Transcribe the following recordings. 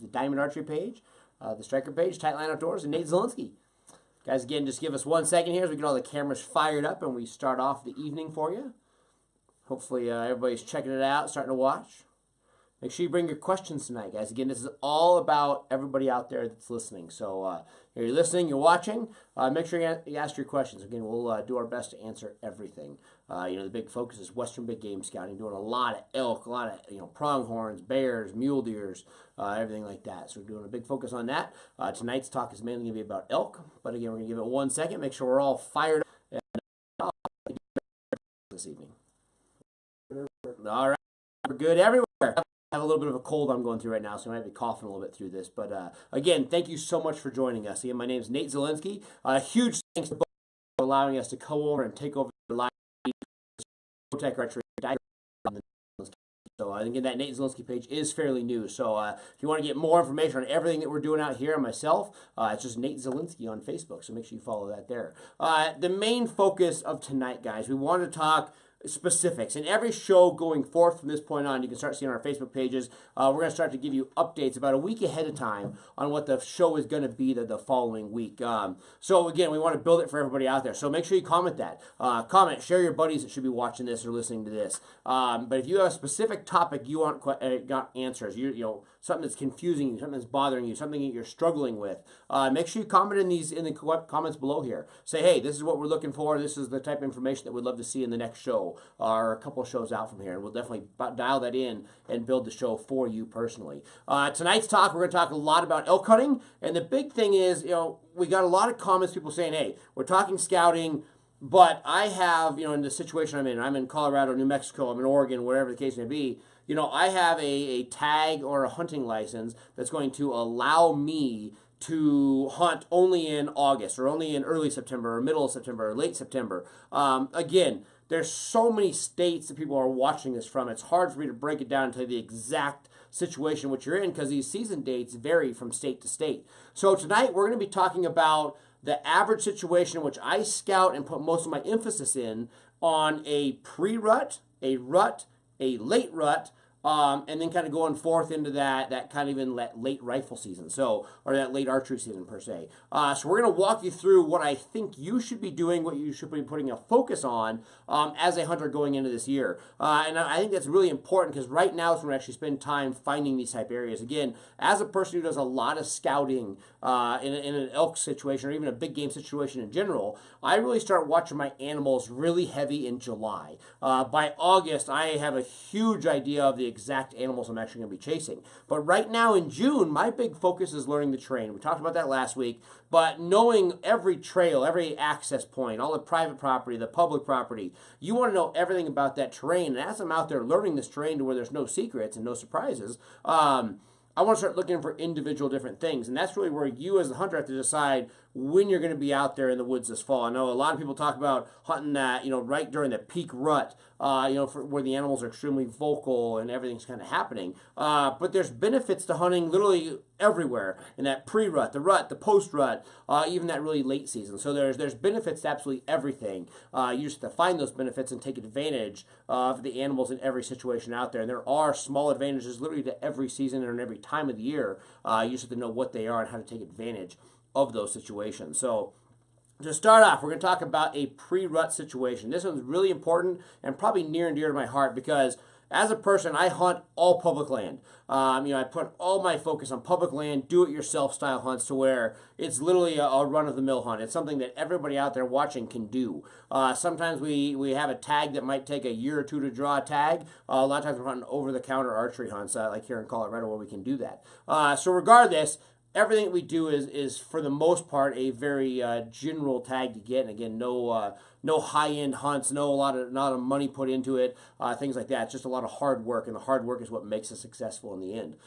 the Diamond Archery page, the Striker page, Tightline Outdoors, and Nate Zielinski. Guys, again, just give us 1 second here as we get all the cameras fired up and we start off the evening for you. Hopefully everybody's checking it out, starting to watch. Make sure you bring your questions tonight, guys. Again, this is all about everybody out there that's listening. So you're listening, you're watching. Make sure you ask your questions. Again, we'll do our best to answer everything. The big focus is Western Big Game Scouting, doing a lot of elk, a lot of pronghorns, bears, mule deers, everything like that. So we're doing a big focus on that. Tonight's talk is mainly going to be about elk. But again, we're going to give it 1 second. Make sure we're all fired up this evening. All right, we're good everywhere. I have a little bit of a cold I'm going through right now, so I might be coughing a little bit through this. But again, thank you so much for joining us. Again, my name is Nate Zielinski. Huge thanks to both for allowing us to come over and take over the live Tech Archery. So again, that Nate Zielinski page is fairly new. So if you want to get more information on everything that we're doing out here and myself, it's just Nate Zielinski on Facebook. So make sure you follow that there. The main focus of tonight, guys, we want to talk specifics. In every show going forth from this point on, you can start seeing on our Facebook pages. We're going to start to give you updates about a week ahead of time on what the show is going to be the following week. So again, we want to build it for everybody out there. So make sure you comment that. Comment, share your buddies that should be watching this or listening to this. But if you have a specific topic you want got answers, something that's confusing you, something that's bothering you, something that you're struggling with, make sure you comment in the comments below here. Say, hey, this is what we're looking for. This is the type of information that we'd love to see in the next show or a couple of shows out from here. And we'll definitely dial that in and build the show for you personally. Tonight's talk, we're going to talk a lot about elk hunting. And the big thing is, we got a lot of comments, people saying, hey, we're talking scouting, but I have, in the situation I'm in Colorado, New Mexico, I'm in Oregon, wherever the case may be, I have a tag or a hunting license that's going to allow me to hunt only in August or only in early September or middle of September or late September. Again, there's so many states that people are watching this from. It's hard for me to break it down and tell you the exact situation which you're in because these season dates vary from state to state. So tonight we're going to be talking about the average situation in which I scout and put most of my emphasis in on a pre-rut, a rut, a late rut, and then kind of going forth into that kind of even late rifle season, or that late archery season per se. So we're going to walk you through what I think you should be doing, what you should be putting a focus on as a hunter going into this year. And I think that's really important because right now is when we actually spend time finding these type areas. Again, as a person who does a lot of scouting in an elk situation or even a big game situation in general, I really start watching my animals really heavy in July. By August, I have a huge idea of the exact animals I'm actually going to be chasing. But right now in June, my big focus is learning the terrain. We talked about that last week, but knowing every trail, every access point, all the private property, the public property, you want to know everything about that terrain. And as I'm out there learning this terrain to where there's no secrets and no surprises, I want to start looking for individual different things. And that's really where you as the hunter have to decide when you're going to be out there in the woods this fall. I know a lot of people talk about hunting that, right during the peak rut, where the animals are extremely vocal and everything's kind of happening. But there's benefits to hunting literally everywhere in that pre-rut, the post-rut, even that really late season. So there's benefits to absolutely everything. You just have to find those benefits and take advantage of the animals in every situation out there. And there are small advantages literally to every season and every time of the year. You just have to know what they are and how to take advantage of those situations. So to start off, we're going to talk about a pre-rut situation. This one's really important and probably near and dear to my heart because as a person, I hunt all public land. I put all my focus on public land, do-it-yourself style hunts to where it's literally a run-of-the-mill hunt. It's something that everybody out there watching can do. Sometimes we have a tag that might take a year or two to draw a tag. A lot of times we're hunting over-the-counter archery hunts, like here in Colorado where we can do that. So regardless, everything that we do is for the most part a very general tag to get, and again, no high-end hunts, not of money put into it, things like that. It's just a lot of hard work, and the hard work is what makes us successful in the end.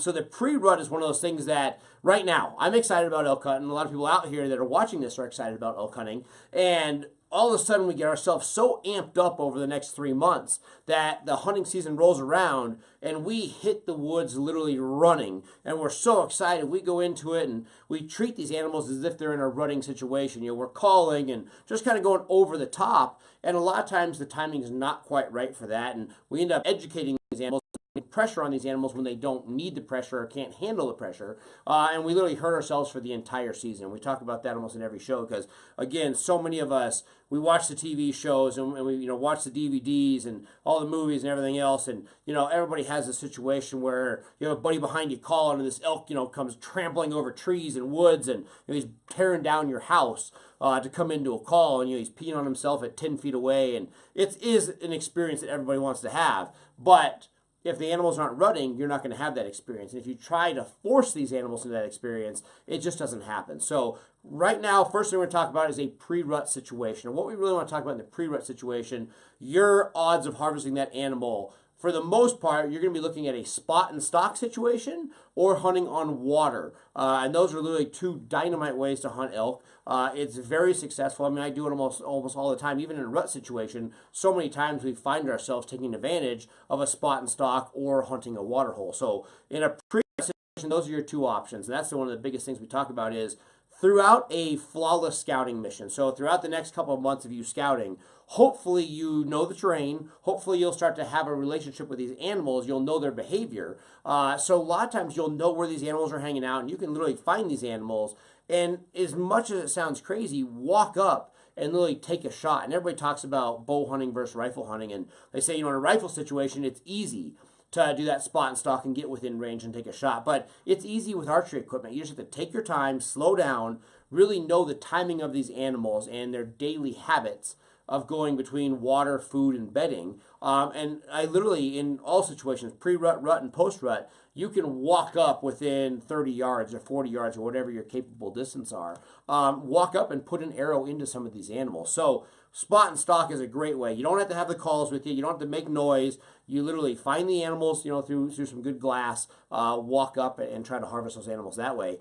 So the pre-rut is one of those things that right now I'm excited about elk hunting. A lot of people out here that are watching this are excited about elk hunting, and all of a sudden we get ourselves so amped up over the next 3 months that the hunting season rolls around and we hit the woods literally running, and we're so excited. We go into it and we treat these animals as if they're in a rutting situation. We're calling and just kind of going over the top, and a lot of times the timing is not quite right for that, and we end up educating these animals pressure on these animals when they don't need the pressure or can't handle the pressure. And we literally hurt ourselves for the entire season. We talk about that almost in every show because, again, so many of us, we watch the TV shows and we watch the DVDs and all the movies and everything else. And, everybody has a situation where you have a buddy behind you calling and this elk, comes trampling over trees and woods and he's tearing down your house to come into a call, and he's peeing on himself at 10 feet away. And it is an experience that everybody wants to have. But if the animals aren't running, you're not going to have that experience. And if you try to force these animals into that experience, it just doesn't happen. So right now, first thing we're going to talk about is a pre-rut situation. And what we really want to talk about in the pre-rut situation, your odds of harvesting that animal, for the most part, you're going to be looking at a spot and stock situation or hunting on water. And those are literally two dynamite ways to hunt elk. It's very successful. I mean, I do it almost all the time, even in a rut situation. So many times we find ourselves taking advantage of a spot and stock or hunting a water hole. So in a pre-rut situation, those are your two options. And that's one of the biggest things we talk about is throughout a flawless scouting mission. So throughout the next couple of months of you scouting, hopefully you know the terrain. Hopefully you'll start to have a relationship with these animals. You'll know their behavior. So a lot of times you'll know where these animals are hanging out, and you can literally find these animals. And as much as it sounds crazy, walk up and literally take a shot. And everybody talks about bow hunting versus rifle hunting. And they say, in a rifle situation, it's easy to do that spot and stock and get within range and take a shot. But it's easy with archery equipment. You just have to take your time, slow down, really know the timing of these animals and their daily habits of going between water, food, and bedding. And I literally, in all situations, pre-rut, rut, and post-rut, you can walk up within 30 yards or 40 yards or whatever your capable distance are. Walk up and put an arrow into some of these animals. So spot and stock is a great way. You don't have to have the calls with you. You don't have to make noise. You literally find the animals, through some good glass, walk up and try to harvest those animals that way.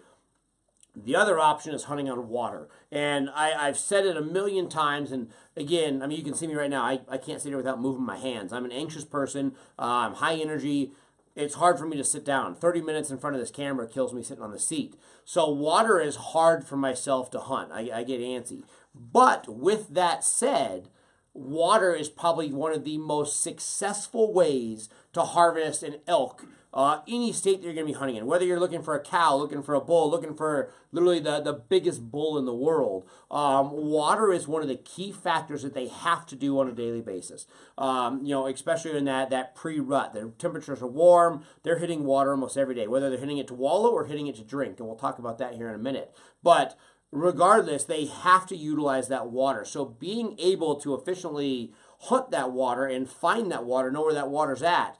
The other option is hunting on water. And I've said it a million times. And again, I mean, you can see me right now. I can't sit here without moving my hands. I'm an anxious person. I'm high energy. It's hard for me to sit down. 30 minutes in front of this camera kills me sitting on the seat. So water is hard for myself to hunt. I get antsy. But with that said, water is probably one of the most successful ways to harvest an elk. Any state that you're going to be hunting in, whether you're looking for a cow, looking for a bull, looking for literally the biggest bull in the world, water is one of the key factors that they have to do on a daily basis. Especially in that pre-rut. Their temperatures are warm. They're hitting water almost every day, whether they're hitting it to wallow or hitting it to drink. And we'll talk about that here in a minute. But regardless, they have to utilize that water. So being able to efficiently hunt that water and find that water, know where that water's at,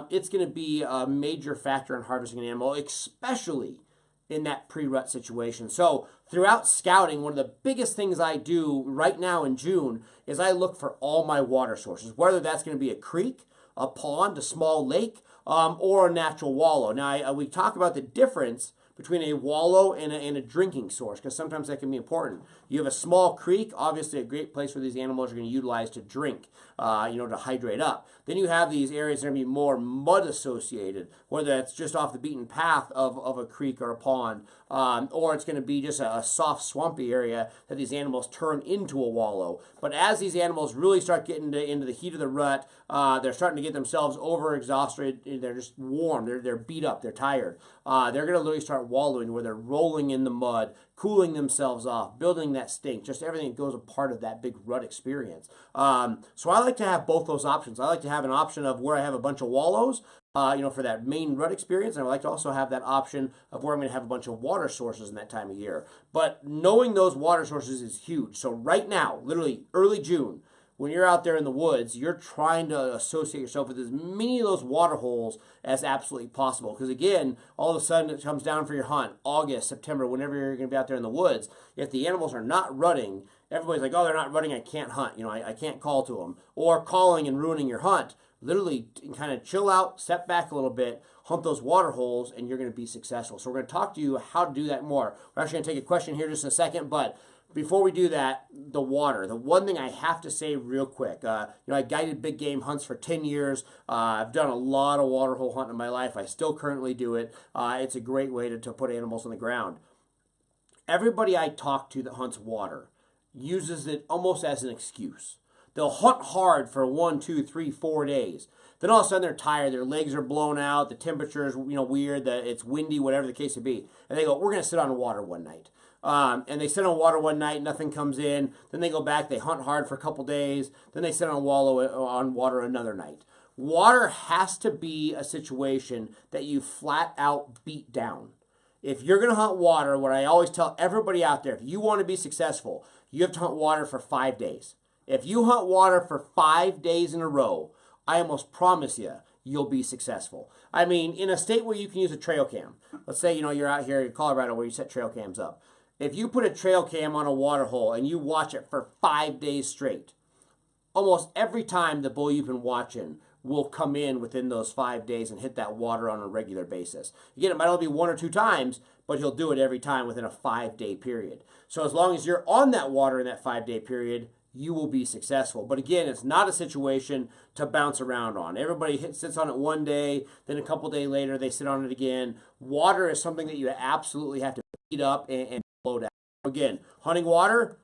it's going to be a major factor in harvesting an animal, especially in that pre-rut situation. So throughout scouting, one of the biggest things I do right now in June is I look for all my water sources, whether that's going to be a creek, a pond, a small lake, or a natural wallow. Now, we talk about the difference between a wallow and a drinking source, because sometimes that can be important. You have a small creek, obviously a great place where these animals are going to utilize to drink, to hydrate up. Then you have these areas that are going to be more mud associated, whether that's just off the beaten path of a creek or a pond, or it's going to be just a soft, swampy area that these animals turn into a wallow. But as these animals really start getting into the heat of the rut, they're starting to get themselves over-exhausted, they're just warm, they're beat up, they're tired. They're going to literally start wallowing, where they're rolling in the mud, cooling themselves off, building that stink, just everything that goes a part of that big rut experience. So I like to have both those options. I like to have an option of where I have a bunch of wallows, for that main rut experience, and I like to also have that option of where I'm going to have a bunch of water sources in that time of year. But knowing those water sources is huge. So right now, literally early June, when you're out there in the woods, you're trying to associate yourself with as many of those water holes as absolutely possible. Because again, all of a sudden it comes down for your hunt, August, September, whenever you're going to be out there in the woods. If the animals are not rutting, everybody's like, oh, they're not rutting, I can't hunt. I can't call to them. Or calling and ruining your hunt. Literally kind of chill out, step back a little bit, hunt those water holes, and you're going to be successful. So we're going to talk to you how to do that more. We're actually going to take a question here just in a second, but before we do that, the water. The one thing I have to say real quick, I guided big game hunts for 10 years. I've done a lot of water hole hunting in my life. I still currently do it. It's a great way to put animals on the ground. Everybody I talk to that hunts water uses it almost as an excuse. They'll hunt hard for 1, 2, 3, 4 days. Then all of a sudden they're tired, their legs are blown out, the temperature is weird, it's windy, whatever the case may be, and they go, we're going to sit on water one night. And they sit on water one night, nothing comes in. Then they go back, they hunt hard for a couple days. Then they sit on water another night. Water has to be a situation that you flat out beat down. If you're going to hunt water, what I always tell everybody out there, if you want to be successful, you have to hunt water for 5 days. If you hunt water for 5 days in a row, I almost promise you'll be successful. I mean, in a state where you can use a trail cam, let's say you're out here in Colorado where you set trail cams up. If you put a trail cam on a water hole and you watch it for 5 days straight, almost every time the bull you've been watching will come in within those 5 days and hit that water on a regular basis. Again, it might only be 1 or 2 times, but he'll do it every time within a 5-day period. So as long as you're on that water in that 5-day period, you will be successful. But again, it's not a situation to bounce around on. Everybody sits on it one day, then a couple days later they sit on it again. Water is something that you absolutely have to beat up and blow down. Again, hunting water,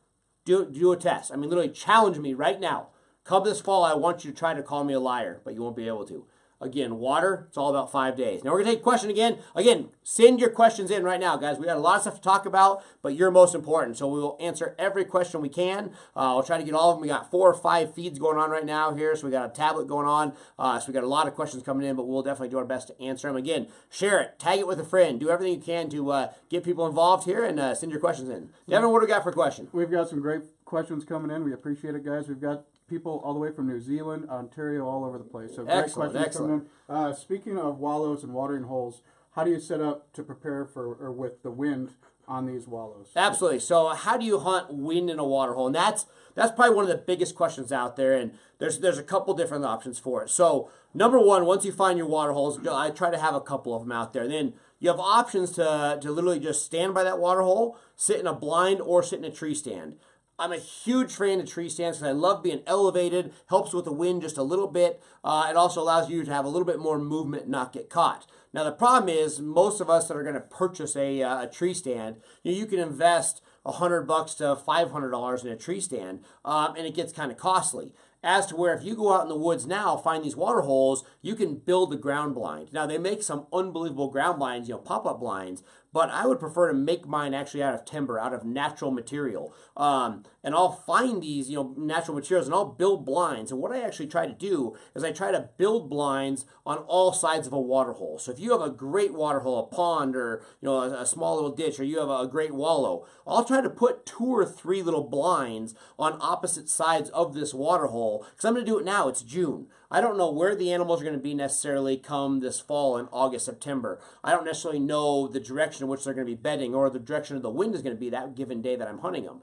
do a test. I mean, literally challenge me right now. Come this fall, I want you to try to call me a liar, but you won't be able to. Again, water, it's all about 5 days. Now we're going to take a question again. Again, send your questions in right now, guys. We got a lot of stuff to talk about, but you're most important. So we will answer every question we can. I'll try to get all of them. We got 4 or 5 feeds going on right now here. So we got a tablet going on. So we got a lot of questions coming in, but we'll definitely do our best to answer them. Again, share it, tag it with a friend. Do everything you can to get people involved here and send your questions in. Devin, what do we got for a question? We've got some great questions coming in. We appreciate it, guys. We've got people all the way from New Zealand, Ontario, all over the place. So great questions coming in. Speaking of wallows and watering holes, how do you set up to prepare for or with the wind on these wallows? Absolutely. So how do you hunt wind in a water hole? And that's probably one of the biggest questions out there. And there's a couple different options for it. So number one, once you find your water holes, I try to have a couple of them out there. Then you have options to literally just stand by that water hole, sit in a blind, or sit in a tree stand. I'm a huge fan of tree stands because I love being elevated, helps with the wind just a little bit. It also allows you to have a little bit more movement and not get caught. Now, the problem is most of us that are going to purchase a tree stand, you can invest $100 to $500 in a tree stand, and it gets kind of costly. As to where if you go out in the woods now, find these water holes, you can build the ground blind. Now, they make some unbelievable ground blinds, pop-up blinds, but I would prefer to make mine actually out of timber, out of natural material. And I'll find these, natural materials, and I'll build blinds. And what I actually try to do is I try to build blinds on all sides of a water hole. So if you have a great water hole, a pond, or a small little ditch, or you have a great wallow, I'll try to put 2 or 3 little blinds on opposite sides of this water hole. Because I'm going to do it now. It's June. I don't know where the animals are going to be necessarily come this fall in August, September. I don't necessarily know the direction in which they're going to be bedding or the direction of the wind is going to be that given day that I'm hunting them.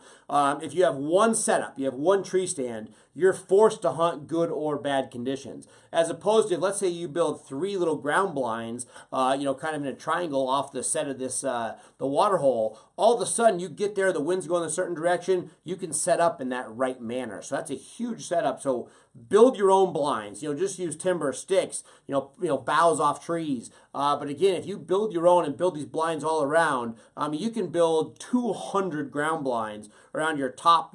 If you have one setup, you have one tree stand, you're forced to hunt good or bad conditions. As opposed to, let's say you build 3 little ground blinds, kind of in a triangle off the set of this, the water hole. All of a sudden you get there, the wind's going in a certain direction, you can set up in that right manner. So that's a huge setup. So build your own blinds. Just use timber, sticks, boughs off trees. But again, if you build your own and build these blinds all around, you can build 200 ground blinds around your top,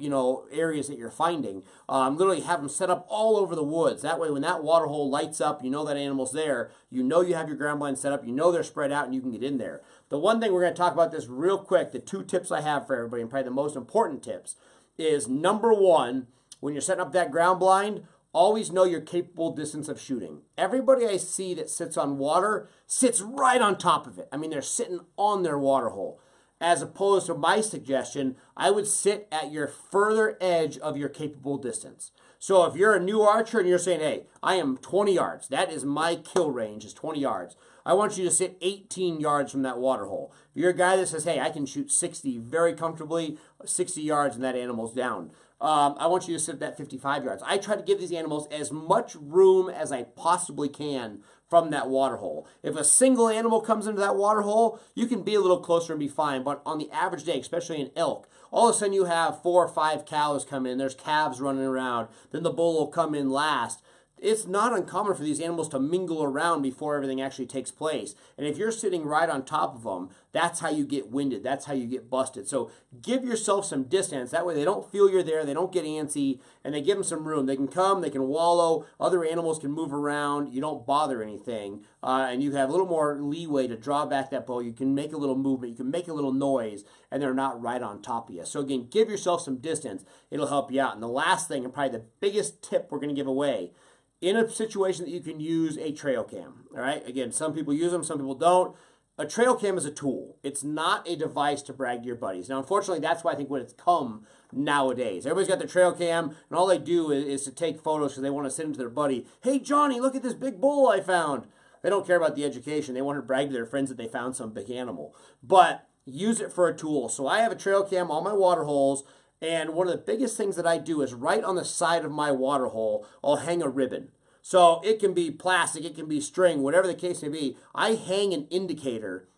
areas that you're finding. Literally have them set up all over the woods. That way, when that water hole lights up, that animal's there. You have your ground blinds set up. They're spread out, and you can get in there. The one thing we're going to talk about this real quick. The 2 tips I have for everybody, and probably the most important tips, is number 1. When you're setting up that ground blind, always know your capable distance of shooting. Everybody I see that sits on water sits right on top of it. They're sitting on their water hole. As opposed to my suggestion, I would sit at your further edge of your capable distance. So if you're a new archer and you're saying, hey, I am 20 yards, that is my kill range is 20 yards. I want you to sit 18 yards from that water hole. If you're a guy that says, hey, I can shoot 60 very comfortably, 60 yards and that animal's down. I want you to sit at that 55 yards. I try to give these animals as much room as I possibly can from that water hole. If a single animal comes into that water hole, you can be a little closer and be fine. But on the average day, especially in elk, all of a sudden you have 4 or 5 cows come in. There's calves running around. Then the bull will come in last. it's not uncommon for these animals to mingle around before everything actually takes place. And if you're sitting right on top of them, that's how you get winded. That's how you get busted. So give yourself some distance. That way they don't feel you're there. They don't get antsy, and they give them some room. They can come. They can wallow. Other animals can move around. You don't bother anything. And you have a little more leeway to draw back that bow. You can make a little movement. You can make a little noise, and they're not right on top of you. So again, give yourself some distance. It'll help you out. And the last thing, and probably the biggest tip we're going to give away, in a situation that you can use a trail cam, all right? Again, some people use them, some people don't. A trail cam is a tool. It's not a device to brag to your buddies. Now, unfortunately, that's why I think when it's come nowadays. Everybody's got their trail cam, and all they do is to take photos because they want to send them to their buddy. Hey, Johnny, look at this big bull I found. They don't care about the education. They want to brag to their friends that they found some big animal. But use it for a tool. So I have a trail cam on my water holes, and one of the biggest things that I do is right on the side of my water hole, I'll hang a ribbon. So it can be plastic, it can be string, whatever the case may be. I hang an indicator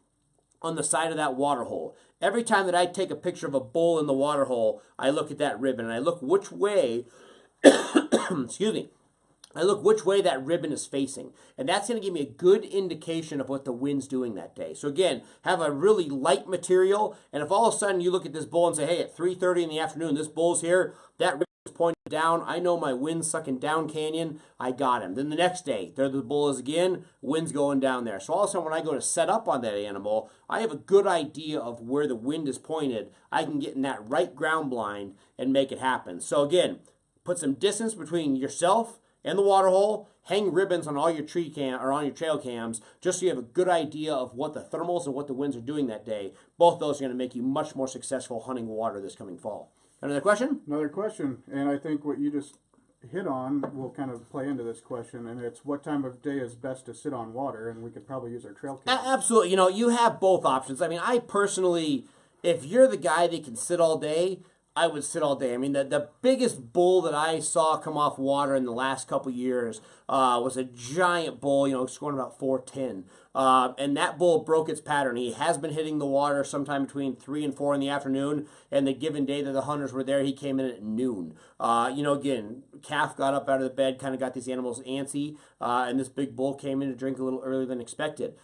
on the side of that water hole. Every time that I take a picture of a bull in the water hole, I look at that ribbon and I look which way, excuse me, I look which way that ribbon is facing. And that's going to give me a good indication of what the wind's doing that day. So again, have a really light material. And if all of a sudden you look at this bull and say, hey, at 3:30 in the afternoon, this bull's here, that ribbon is pointed down. I know my wind's sucking down canyon. I got him. Then the next day, there the bull is again, wind's going down there. So all of a sudden when I go to set up on that animal, I have a good idea of where the wind is pointed. I can get in that right ground blind and make it happen. So again, put some distance between yourself and the water hole, hang ribbons on all your on your trail cams, just so you have a good idea of what the thermals and what the winds are doing that day. Both those are going to make you much more successful hunting water this coming fall. Another question? Another question, and I think what you just hit on will kind of play into this question, and it's what time of day is best to sit on water, and we could probably use our trail cam. Absolutely. You know, you have both options. I mean, I personally, if you're the guy that can sit all day, I would sit all day. I mean, the biggest bull that I saw come off water in the last couple years was a giant bull, you know, scoring about 410. And that bull broke its pattern. He has been hitting the water sometime between 3 and 4 in the afternoon, and the given day that the hunters were there, he came in at noon. You know, again, calf got up out of the bed, kind of got these animals antsy, and this big bull came in to drink a little earlier than expected.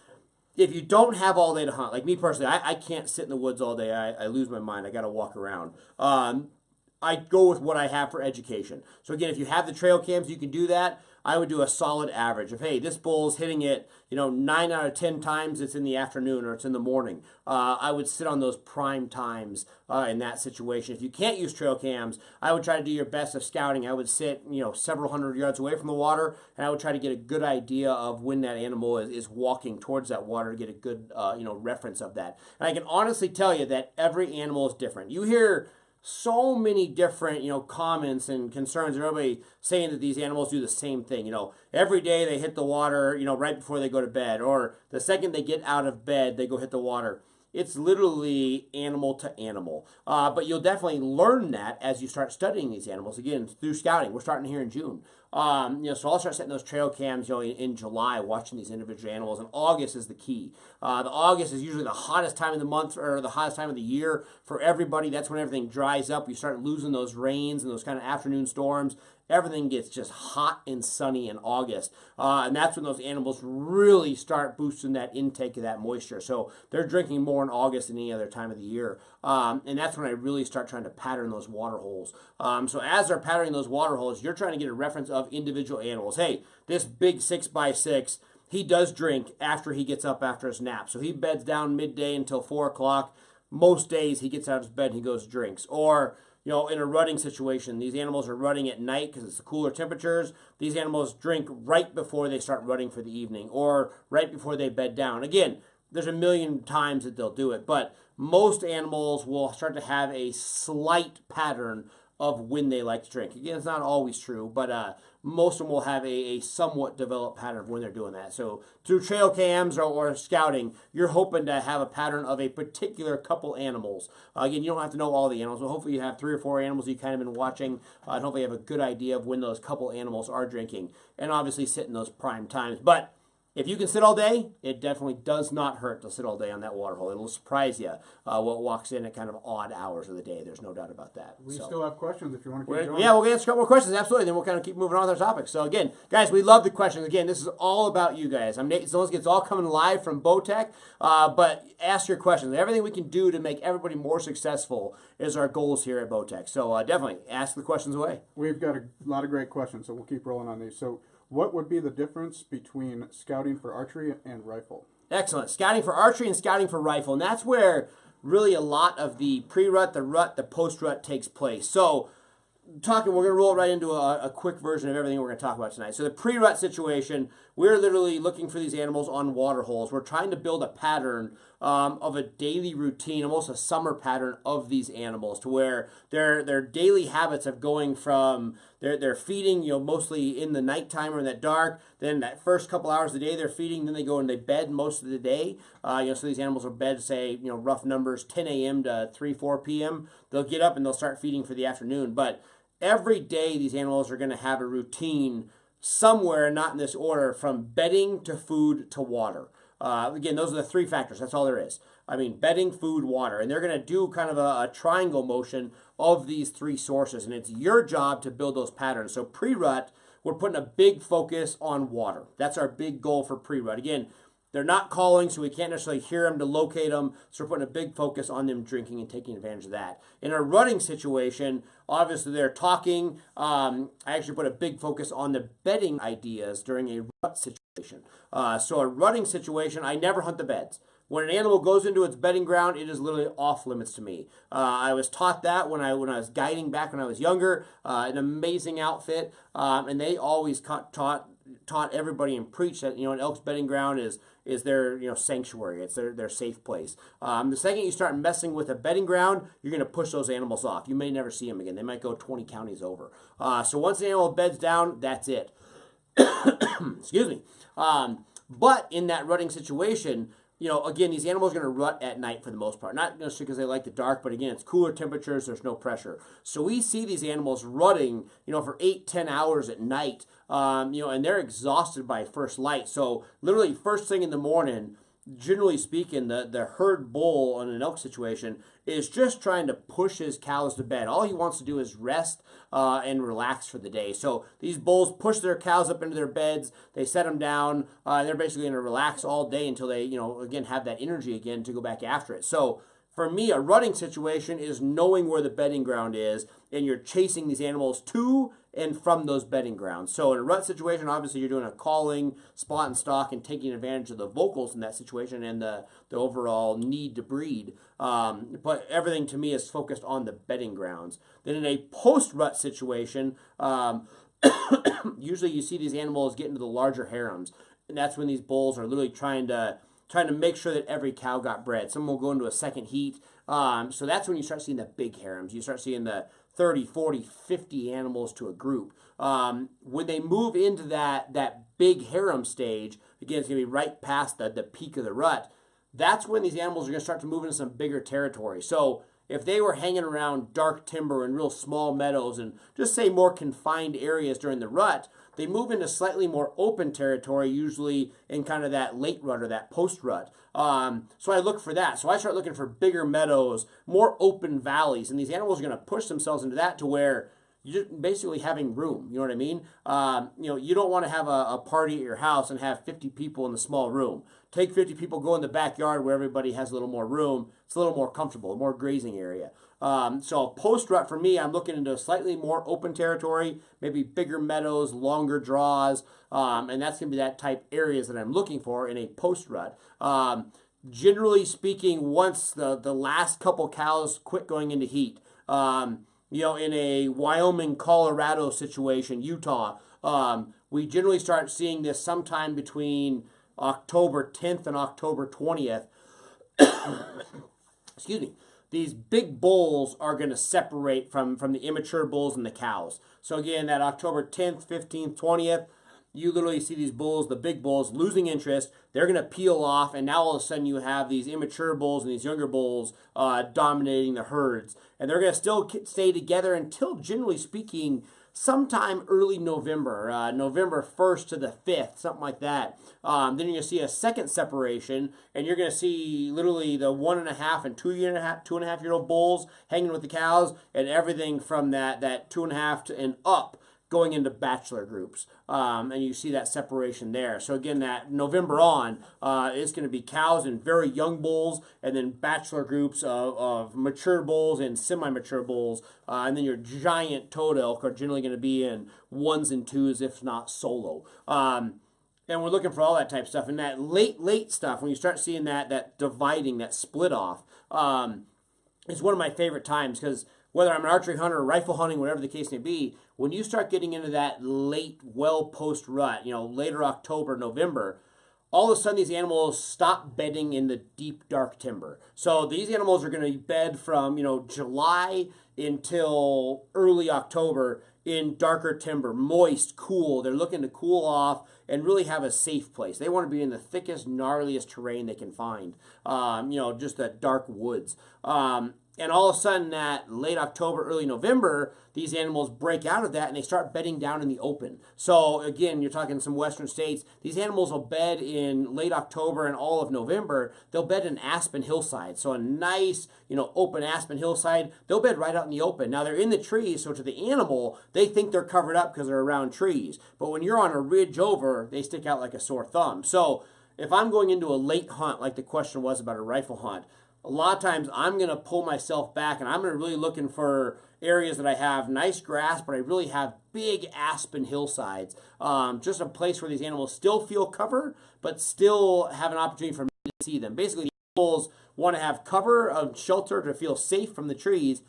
If you don't have all day to hunt, like me personally, I can't sit in the woods all day. I lose my mind. I got to walk around. I go with what I have for education. So again, if you have the trail cams, you can do that. I would do a solid average of, hey, this bull's hitting it, you know, 9 out of 10 times it's in the afternoon or it's in the morning. I would sit on those prime times in that situation. If you can't use trail cams, I would try to do your best of scouting. I would sit, you know, several hundred yards away from the water, and I would try to get a good idea of when that animal is walking towards that water to get a good, you know, reference of that. And I can honestly tell you that every animal is different. You hear so many different, you know, comments and concerns. Everybody saying that these animals do the same thing. You know, every day they hit the water, you know, right before they go to bed, or the second they get out of bed, they go hit the water. It's literally animal to animal. But you'll definitely learn that as you start studying these animals. Again, through scouting. We're starting here in June. You know, so I'll start setting those trail cams, you know, in July, watching these individual animals. And August is the key. The August is usually the hottest time of the month, or the hottest time of the year for everybody. That's when everything dries up. You start losing those rains and those kind of afternoon storms. Everything gets just hot and sunny in August. And that's when those animals really start boosting that intake of that moisture. So they're drinking more in August than any other time of the year. And that's when I really start trying to pattern those water holes. So as they're patterning those water holes, you're trying to get a reference of individual animals. Hey, this big 6x6, he does drink after he gets up after his nap. So he beds down midday until 4 o'clock. Most days he gets out of his bed and he goes drinks. Or, you know, in a rutting situation, these animals are rutting at night because it's the cooler temperatures. These animals drink right before they start rutting for the evening, or right before they bed down. Again, there's a million times that they'll do it, but most animals will start to have a slight pattern of when they like to drink. Again, it's not always true, but most of them will have a somewhat developed pattern of when they're doing that. So through trail cams or scouting, you're hoping to have a pattern of a particular couple animals. Again, you don't have to know all the animals, but hopefully you have 3 or 4 animals you've kind of been watching, and hopefully you have a good idea of when those couple animals are drinking, and obviously sit in those prime times. But If you can sit all day, it definitely does not hurt to sit all day on that water hole. It'll surprise you what walks in at kind of odd hours of the day. There's no doubt about that. We still have questions if you want to keep going. Yeah, we'll answer a couple more questions, absolutely. Then we'll kind of keep moving on with our topics. So again, guys, we love the questions. Again, this is all about you guys. I'm Nate Zielinski. It's all coming live from Bowtech. But ask your questions. Everything we can do to make everybody more successful is our goals here at Bowtech. So definitely ask the questions away. We've got a lot of great questions, so we'll keep rolling on these. So what would be the difference between scouting for archery and rifle? Excellent. Scouting for archery and scouting for rifle. And that's where really a lot of the pre-rut, the rut, the post-rut takes place. So we're going to roll right into a quick version of everything we're going to talk about tonight. So the pre-rut situation, we're literally looking for these animals on water holes. We're trying to build a pattern of a daily routine, almost a summer pattern of these animals, to where their daily habits of going from they're feeding, mostly in the nighttime or in that dark. Then that first couple hours of the day they're feeding. Then they go and they bed most of the day. So these animals will bed, say, rough numbers, 10 a.m. to 4 p.m. They'll get up and they'll start feeding for the afternoon. But every day these animals are going to have a routine somewhere, not in this order, from bedding to food to water. Again, those are the three factors. That's all there is. Bedding, food, water. And they're going to do kind of a triangle motion of these three sources. And it's your job to build those patterns. So pre-rut, we're putting a big focus on water. That's our big goal for pre-rut. Again, they're not calling, so we can't necessarily hear them to locate them. So we're putting a big focus on them drinking and taking advantage of that. In a rutting situation, obviously they're talking. I actually put a big focus on the bedding ideas during a rut situation. So a rutting situation, I never hunt the beds. When an animal goes into its bedding ground, it is literally off limits to me. I was taught that when I was guiding back when I was younger. An amazing outfit, and they always taught everybody and preached that an elk's bedding ground is their sanctuary. It's their safe place. The second you start messing with a bedding ground, you're going to push those animals off. You may never see them again. They might go 20 counties over. So once the animal beds down, that's it. Excuse me. But in that rutting situation, again, these animals are going to rut at night for the most part. Not necessarily because they like the dark, but again, it's cooler temperatures, there's no pressure. So we see these animals rutting, for 8-10 hours at night, and they're exhausted by first light. So literally first thing in the morning, generally speaking, the herd bull on an elk situation is just trying to push his cows to bed. All he wants to do is rest and relax for the day. So these bulls push their cows up into their beds. They set them down. They're basically going to relax all day until they, again, have that energy again to go back after it. So for me, a rutting situation is knowing where the bedding ground is, and you're chasing these animals to and from those bedding grounds. So in a rut situation, obviously you're doing a calling, spot and stalk, and taking advantage of the vocals in that situation and the overall need to breed. But everything to me is focused on the bedding grounds. Then in a post-rut situation, usually you see these animals get into the larger harems, and that's when these bulls are literally trying to make sure that every cow got bred. Some will go into a second heat. So that's when you start seeing the big harems. You start seeing the 30, 40, 50 animals to a group. When they move into that big harem stage, again, it's going to be right past the peak of the rut. That's when these animals are going to start to move into some bigger territory. So if they were hanging around dark timber and real small meadows and just say more confined areas during the rut, they move into slightly more open territory, usually in kind of that late rut or that post-rut. So I look for that. So I start looking for bigger meadows, more open valleys, and these animals are going to push themselves into that to where you're basically having room. You know what I mean? You don't want to have a party at your house and have 50 people in the small room. Take 50 people, go in the backyard where everybody has a little more room. It's a little more comfortable, a more grazing area. So post-rut for me, I'm looking into a slightly more open territory, maybe bigger meadows, longer draws, and that's going to be that type areas that I'm looking for in a post-rut. Generally speaking, once the last couple cows quit going into heat, in a Wyoming, Colorado situation, Utah, we generally start seeing this sometime between October 10th and October 20th. Excuse me. These big bulls are going to separate from the immature bulls and the cows. So again, that October 10th, 15th, 20th, you literally see these bulls, the big bulls, losing interest. They're going to peel off, and now all of a sudden you have these immature bulls and these younger bulls dominating the herds. And they're going to still stay together until, generally speaking, sometime early November, November 1st to the 5th, something like that. Then you're going to see a second separation, and you're going to see literally the 1.5 and 2.5 year old bulls hanging with the cows, and everything from that 2.5 and up going into bachelor groups. And you see that separation there. So again, that November on, it's going to be cows and very young bulls, and then bachelor groups of mature bulls and semi-mature bulls. And then your giant toad elk are generally going to be in 1s and 2s, if not solo. And we're looking for all that type of stuff. And that late stuff, when you start seeing that dividing, that split off, is one of my favorite times, because whether I'm an archery hunter or rifle hunting, whatever the case may be, when you start getting into that late, well post rut, later October, November, all of a sudden these animals stop bedding in the deep, dark timber. So these animals are going to bed from, July until early October in darker timber, moist, cool. They're looking to cool off and really have a safe place. They want to be in the thickest, gnarliest terrain they can find, just that dark woods. And all of a sudden, that late October, early November, these animals break out of that and they start bedding down in the open. So again, you're talking some western states. These animals will bed in late October and all of November. They'll bed in aspen hillside. So a nice, open aspen hillside. They'll bed right out in the open. Now they're in the trees, so to the animal, they think they're covered up because they're around trees. But when you're on a ridge over, they stick out like a sore thumb. So if I'm going into a late hunt, like the question was about a rifle hunt, a lot of times I'm going to pull myself back and I'm going to really looking for areas that I have nice grass, but I really have big aspen hillsides. Just a place where these animals still feel cover, but still have an opportunity for me to see them. Basically, the animals want to have cover of shelter to feel safe from the trees,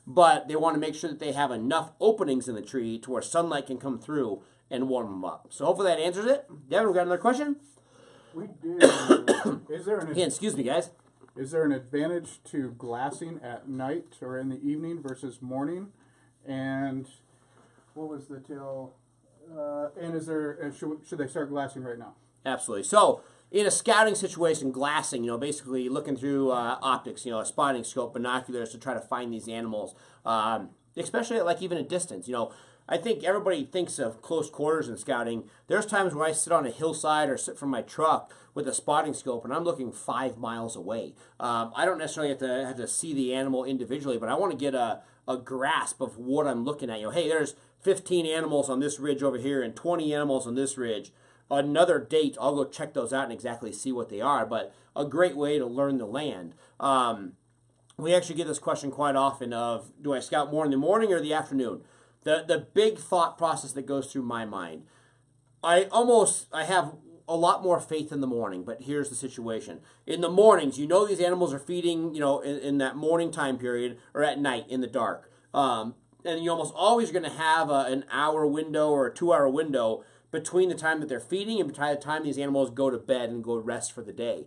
but they want to make sure that they have enough openings in the tree to where sunlight can come through and warm them up. So hopefully that answers it. Devin, we got another question? We did. Again, excuse me, guys. Is there an advantage to glassing at night or in the evening versus morning? And what was the tail? And is there? Should they start glassing right now? Absolutely. So in a scouting situation, glassing, basically looking through optics, a spotting scope, binoculars to try to find these animals, especially at even a distance. I think everybody thinks of close quarters in scouting. There's times where I sit on a hillside or sit from my truck with a spotting scope and I'm looking 5 miles away. I don't necessarily have to see the animal individually, but I want to get a grasp of what I'm looking at. Hey, there's 15 animals on this ridge over here and 20 animals on this ridge. Another date, I'll go check those out and exactly see what they are, but a great way to learn the land. We actually get this question quite often of, do I scout more in the morning or the afternoon? The big thought process that goes through my mind, I have a lot more faith in the morning, but here's the situation. In the mornings, these animals are feeding, in that morning time period or at night in the dark. And you almost always going to have an hour window or a 2-hour window between the time that they're feeding and between the time these animals go to bed and go rest for the day.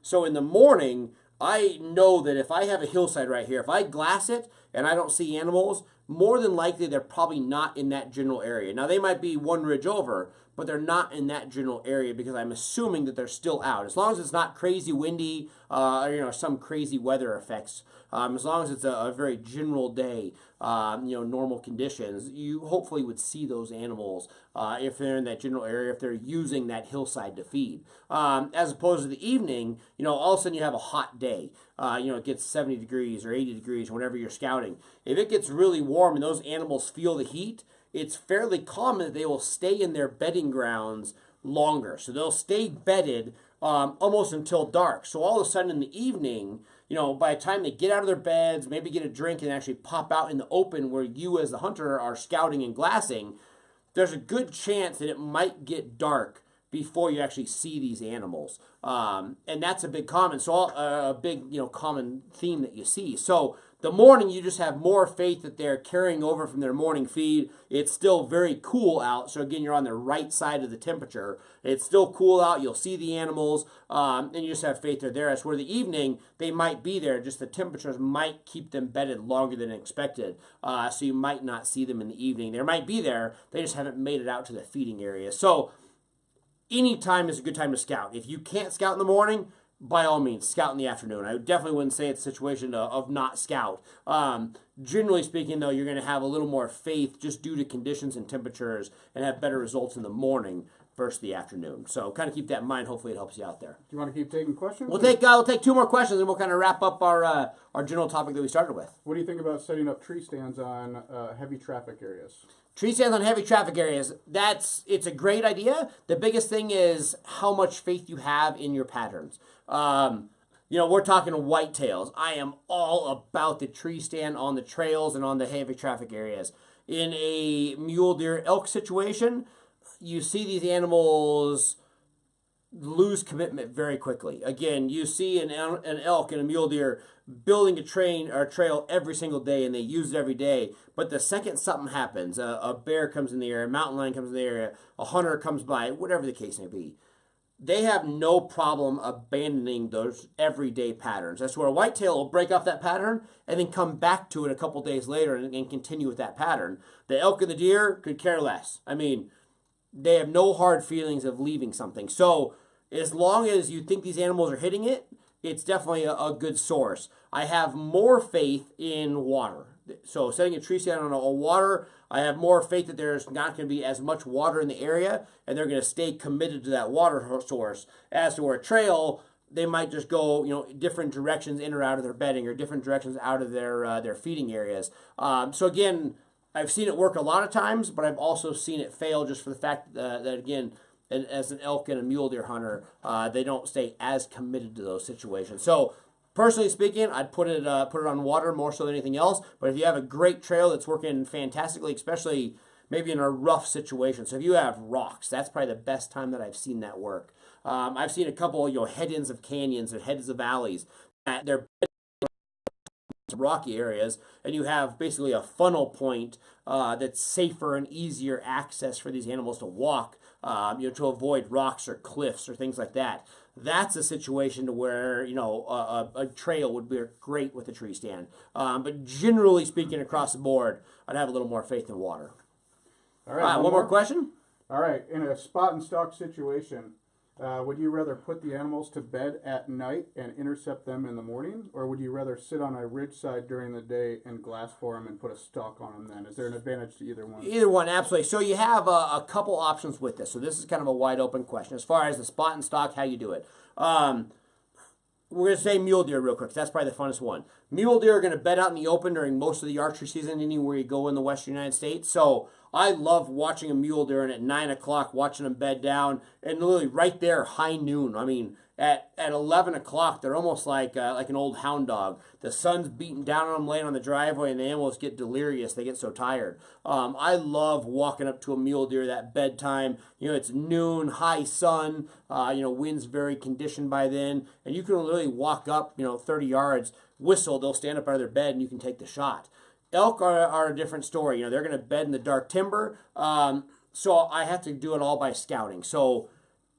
So in the morning, I know that if I have a hillside right here, if I glass it and I don't see animals, more than likely they're probably not in that general area. Now they might be one ridge over, but they're not in that general area because I'm assuming that they're still out. As long as it's not crazy windy, some crazy weather effects. As long as it's a very general day, normal conditions, you hopefully would see those animals if they're in that general area, if they're using that hillside to feed. As opposed to the evening, all of a sudden you have a hot day. It gets 70 degrees or 80 degrees, whenever you're scouting. If it gets really warm and those animals feel the heat, it's fairly common that they will stay in their bedding grounds longer. So they'll stay bedded almost until dark. So all of a sudden in the evening, by the time they get out of their beds, maybe get a drink and actually pop out in the open where you as the hunter are scouting and glassing, there's a good chance that it might get dark before you actually see these animals. And that's a big common theme that you see. So the morning, you just have more faith that they're carrying over from their morning feed. It's still very cool out. So again, you're on the right side of the temperature. It's still cool out. You'll see the animals, and you just have faith they're there. As for the evening, they might be there. Just the temperatures might keep them bedded longer than expected. So you might not see them in the evening. They might be there. They just haven't made it out to the feeding area. So any time is a good time to scout. If you can't scout in the morning, by all means, scout in the afternoon. I definitely wouldn't say it's a situation of not scout. Generally speaking, though, you're going to have a little more faith just due to conditions and temperatures and have better results in the morning versus the afternoon. So kind of keep that in mind. Hopefully it helps you out there. Do you want to keep taking questions? We'll take 2 more questions and we'll kind of wrap up our general topic that we started with. What do you think about setting up tree stands on heavy traffic areas? Tree stands on heavy traffic areas, it's a great idea. The biggest thing is how much faith you have in your patterns. We're talking whitetails. I am all about the tree stand on the trails and on the heavy traffic areas. In a mule deer elk situation, you see these animals lose commitment very quickly. Again, you see an elk and a mule deer building a trail every single day, and they use it every day. But the second something happens, a bear comes in the area, a mountain lion comes in the area, a hunter comes by, whatever the case may be, they have no problem abandoning those everyday patterns. That's where a whitetail will break off that pattern and then come back to it a couple days later and continue with that pattern. The elk and the deer could care less. I mean, they have no hard feelings of leaving something. So as long as you think these animals are hitting it, it's definitely a good source. I have more faith in water. So setting a tree stand on a water, I have more faith that there's not going to be as much water in the area, and they're going to stay committed to that water source. As to where a trail, they might just go, different directions in or out of their bedding, or different directions out of their feeding areas. So again, I've seen it work a lot of times, but I've also seen it fail just for the fact that again, as an elk and a mule deer hunter, they don't stay as committed to those situations. So personally speaking, I'd put it on water more so than anything else. But if you have a great trail that's working fantastically, especially maybe in a rough situation. So if you have rocks, that's probably the best time that I've seen that work. I've seen a couple, head ends of canyons and heads of valleys. They're rocky areas, and you have basically a funnel point that's safer and easier access for these animals to walk, to avoid rocks or cliffs or things like that. That's a situation to where a trail would be great with a tree stand. But generally speaking, across the board, I'd have a little more faith in water. All right, one more question. All right, in a spot and stalk situation, would you rather put the animals to bed at night and intercept them in the morning, or would you rather sit on a ridge side during the day and glass for them and put a stalk on them then? Is there an advantage to either one? Either one, absolutely. So you have a couple options with this. So this is kind of a wide open question. As far as the spot and stalk, how you do it. We're going to say mule deer real quick. That's probably the funnest one. Mule deer are going to bed out in the open during most of the archery season anywhere you go in the western United States. So I love watching a mule deer and at 9 o'clock watching them bed down, and literally right there, high noon. I mean, at 11 o'clock, they're almost like an old hound dog. The sun's beating down on them laying on the driveway, and the animals get delirious. They get so tired. I love walking up to a mule deer that bedtime. It's noon, high sun. Wind's very conditioned by then, and you can literally walk up, 30 yards, whistle. They'll stand up out of their bed, and you can take the shot. Elk are a different story. They're going to bed in the dark timber. So I have to do it all by scouting. So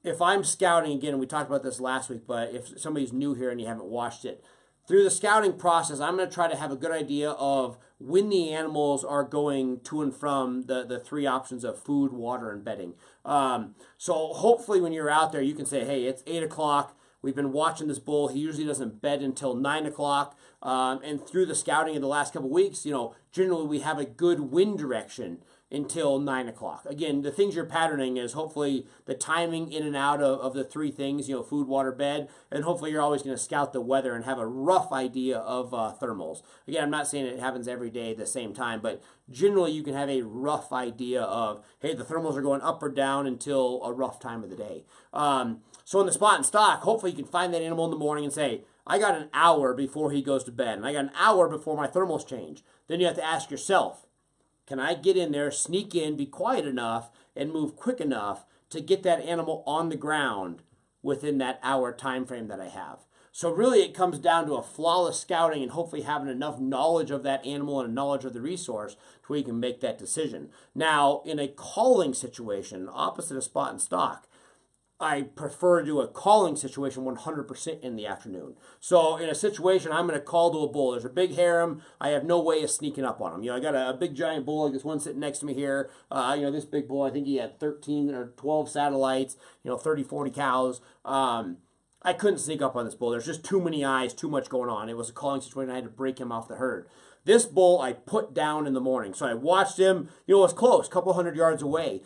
if I'm scouting, again, and we talked about this last week, but if somebody's new here and you haven't watched it, through the scouting process, I'm going to try to have a good idea of when the animals are going to and from the 3 options of food, water, and bedding. So hopefully when you're out there, you can say, hey, it's 8 o'clock. We've been watching this bull. He usually doesn't bed until 9 o'clock. And through the scouting of the last couple of weeks, generally we have a good wind direction until 9 o'clock. Again, the things you're patterning is hopefully the timing in and out of the 3 things, food, water, bed, and hopefully you're always going to scout the weather and have a rough idea of thermals. Again, I'm not saying it happens every day at the same time, but generally you can have a rough idea of, hey, the thermals are going up or down until a rough time of the day. So in the spot and stock, hopefully you can find that animal in the morning and say, I got an hour before he goes to bed, and I got an hour before my thermals change. Then you have to ask yourself, can I get in there, sneak in, be quiet enough, and move quick enough to get that animal on the ground within that hour time frame that I have? So really it comes down to a flawless scouting and hopefully having enough knowledge of that animal and knowledge of the resource to where you can make that decision. Now, in a calling situation, opposite of spot and stock, I prefer to do a calling situation 100% in the afternoon. So in a situation, I'm going to call to a bull. There's a big harem. I have no way of sneaking up on him. I got a big giant bull like this one sitting next to me here. This big bull, I think he had 13 or 12 satellites, 30, 40 cows. I I couldn't sneak up on this bull. There's just too many eyes, too much going on. It was a calling situation. I had to break him off the herd. This bull I put down in the morning. So I watched him, it was close, a couple hundred yards away.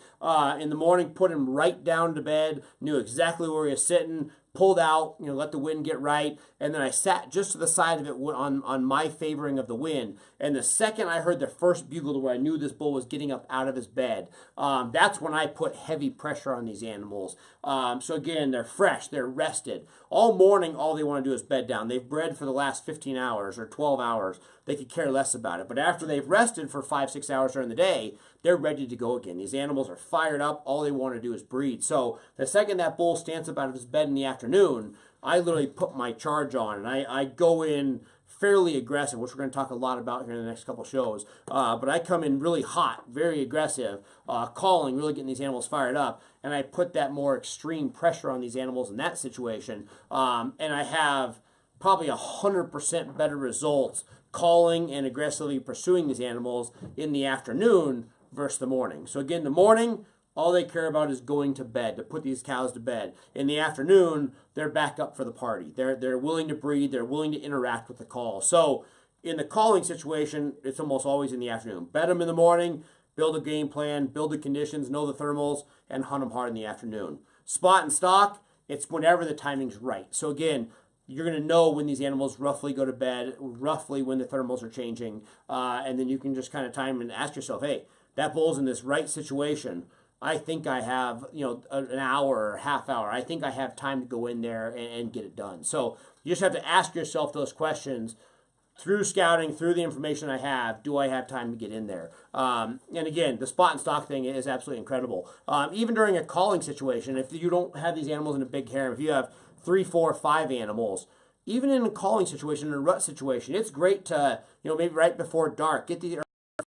In the morning, put him right down to bed, knew exactly where he was sitting, pulled out, let the wind get right, and then I sat just to the side of it on my favoring of the wind. And the second I heard the first bugle to where I knew this bull was getting up out of his bed, that's when I put heavy pressure on these animals. So again, they're fresh, they're rested. All morning, all they want to do is bed down. They've bred for the last 15 hours or 12 hours. They could care less about it. But after they've rested for 5-6 hours during the day, they're ready to go again. These animals are fired up. All they want to do is breed. So the second that bull stands up out of his bed in the afternoon, I literally put my charge on, and I go in fairly aggressive, which we're going to talk a lot about here in the next couple shows. But I come in really hot, very aggressive, calling, really getting these animals fired up, and I put that more extreme pressure on these animals in that situation. And I have probably 100% better results calling and aggressively pursuing these animals in the afternoon versus the morning. So again, the morning, all they care about is going to bed, to put these cows to bed. In the afternoon, they're back up for the party. They're willing to breed. They're willing to interact with the call. So in the calling situation, it's almost always in the afternoon. Bet them in the morning, build a game plan, build the conditions, know the thermals, and hunt them hard in the afternoon. Spot and stock, it's whenever the timing's right. So again, you're going to know when these animals roughly go to bed, roughly when the thermals are changing, and then you can just kind of time and ask yourself, hey, that bull's in this right situation. I think I have, an hour or half hour. I think I have time to go in there and get it done. So you just have to ask yourself those questions through scouting, through the information I have. Do I have time to get in there? And again, the spot and stock thing is absolutely incredible. Even during a calling situation, if you don't have these animals in a big harem, if you have 3, 4, 5 animals, even in a calling situation, in a rut situation, it's great to, maybe right before dark, get the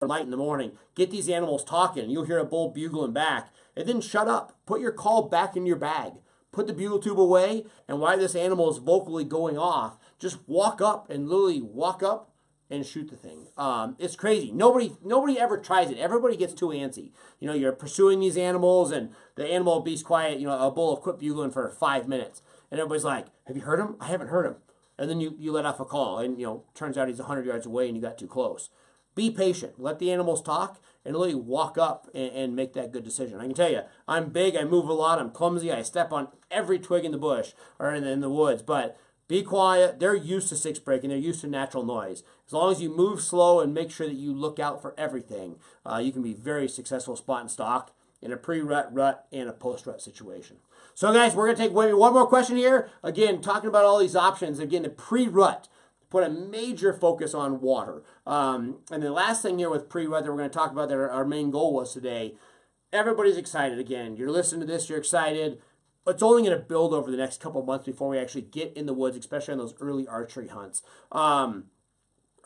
light in the morning, get these animals talking. You'll hear a bull bugling back, and then shut up. Put your call back in your bag. Put the bugle tube away, and while this animal is vocally going off, just walk up and literally walk up and shoot the thing. It's crazy. Nobody ever tries it. Everybody gets too antsy. You're pursuing these animals, and the animal will be quiet. A bull will quit bugling for 5 minutes, and everybody's like, "Have you heard him? I haven't heard him." And then you let off a call, and turns out he's 100 yards away, and you got too close. Be patient. Let the animals talk and really walk up and make that good decision. I can tell you, I'm big, I move a lot, I'm clumsy, I step on every twig in the bush or in the woods, but be quiet. They're used to six breaking. They're used to natural noise. As long as you move slow and make sure that you look out for everything, you can be very successful spot and stock in a pre-rut, rut, and a post-rut situation. So guys, we're going to take one more question here. Again, talking about all these options. Again, the pre-rut. Put a major focus on water. And the last thing here with pre-rut that we're going to talk about that our main goal was today, everybody's excited again. You're listening to this, you're excited. It's only going to build over the next couple of months before we actually get in the woods, especially on those early archery hunts. The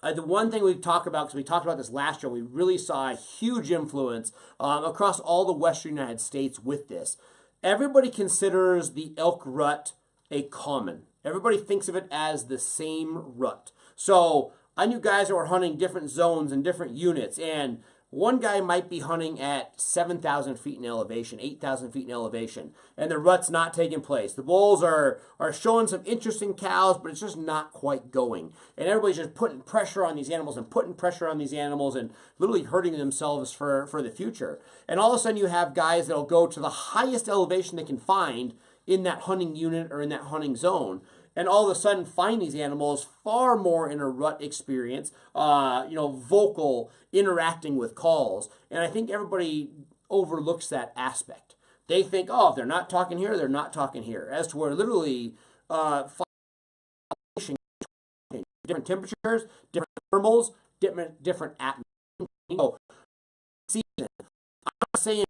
one thing we talk about, because we talked about this last year, we really saw a huge influence across all the western United States with this. Everybody considers the elk rut a common. Everybody thinks of it as the same rut. So I knew guys that were hunting different zones and different units, and one guy might be hunting at 7,000 feet in elevation, 8,000 feet in elevation, and the rut's not taking place. The bulls are showing some interesting cows, but it's just not quite going. And everybody's just putting pressure on these animals and putting pressure on these animals and literally hurting themselves for the future. And all of a sudden you have guys that'll go to the highest elevation they can find in that hunting unit or in that hunting zone, and all of a sudden find these animals far more in a rut experience, vocal, interacting with calls. And I think everybody overlooks that aspect. They think, oh, if they're not talking here, they're not talking here. As to where literally different temperatures, different thermals, different atmosphere. Season. I'm not saying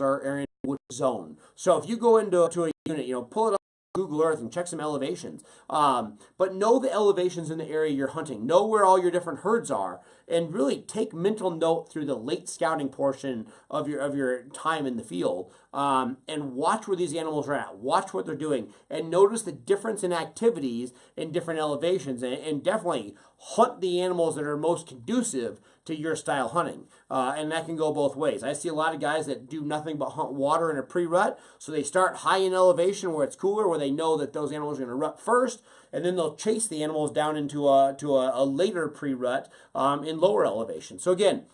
are in wood zone. So if you go into a unit, pull it up on Google Earth and check some elevations. But know the elevations in the area you're hunting. Know where all your different herds are, and really take mental note through the late scouting portion of your time in the field. and watch where these animals are at. Watch what they're doing, and notice the difference in activities in different elevations, and definitely hunt the animals that are most conducive to your style hunting. And that can go both ways. I see a lot of guys that do nothing but hunt water in a pre-rut, so they start high in elevation where it's cooler, where they know that those animals are going to rut first, and then they'll chase the animals down into a later pre-rut in lower elevation. So again,